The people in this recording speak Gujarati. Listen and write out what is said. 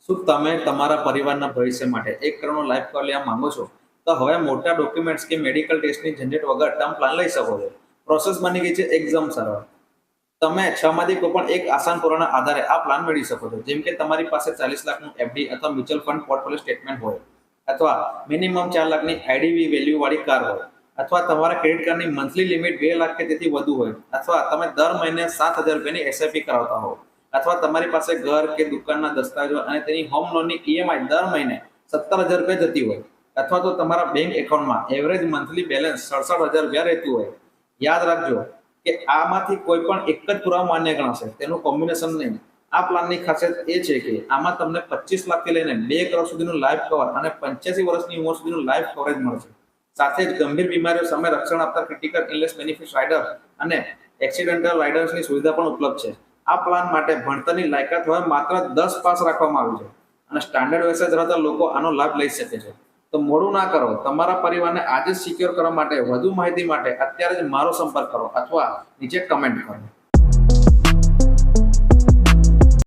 શું તમે તમારા પરિવારના ભવિષ્ય માટે 1 કરોડનો લાઈફ કવર લેવા માંગો છો? તો હવે મોટા ડોક્યુમેન્ટ્સ કે મેડિકલ ટેસ્ટની ઝંઝટ વગર ટર્મ પ્લાન લઈ શકો છો. પ્રોસેસ બની ગઈ છે એકદમ સરળ. તમે 6માંથી કોઈ પણ એક આસાન પુરાવાના આધારે આ પ્લાન મેળવી શકો છો. જેમ કે તમારી પાસે 40 લાખનું એફડી અથવા મ્યુચ્યુઅલ ફંડ પોર્ટફોલિયો સ્ટેટમેન્ટ હોય, અથવા મિનિમમ 4 લાખની આઈડીવી વેલ્યુ વાળી કાર હોય, અથવા તમારા ક્રેડિટ કાર્ડની મંથલી લિમિટ 2 લાખ કે તેથી વધુ હોય, અથવા તમે દર મહિને 7,000 રૂપિયાની એસઆઈપી કરાવતા હો, અથવા તમારી પાસે ઘર કે દુકાનના દસ્તાવેજો અને તેની હોમ લોનની ઈએમઆઈ દર મહિને 17,000 રૂપિયા જતી હોય, અથવા તો તમારા બેંક એકાઉન્ટમાં એવરેજ મંથલી બેલેન્સ 67,000 રૂપિયા રહેતું હોય. યાદ રાખજો કે આમાંથી કોઈ પણ એક જ પુરાવા માન્ય ગણાશે, તેનું કોમ્બિનેશન નહીં. આ પ્લાનની ખાસિયત એ છે કે આમાં તમને 25 લાખથી લઈને 2 કરોડ સુધીનું લાઈફ કવર અને 85 વર્ષની ઉંમર સુધીનું લાઈફ કવરેજ મળશે. સાથે જ ગંભીર બીમારીઓ સામે રક્ષણ આપતા ક્રિટિકલ ઇલનેસ બેનિફિટ રાઇડર અને એક્સિડેન્ટલ રાઇડર્સની સુવિધા પણ ઉપલબ્ધ છે. આ પ્લાન માટે ભણતરની લાયકાત હવે માત્ર 10 પાસ રાખવામાં આવી છે, અને સ્ટાન્ડર્ડ વ્યવસાય ધરાવતા લોકો આનો લાભ લઈ શકે છે. તો મોડું ના કરો, તમારા પરિવારને આજે જ સિક્યોર કરવા માટે વધુ માહિતી માટે અત્યારે જ મારો સંપર્ક કરો અથવા નીચે કમેન્ટ કરો.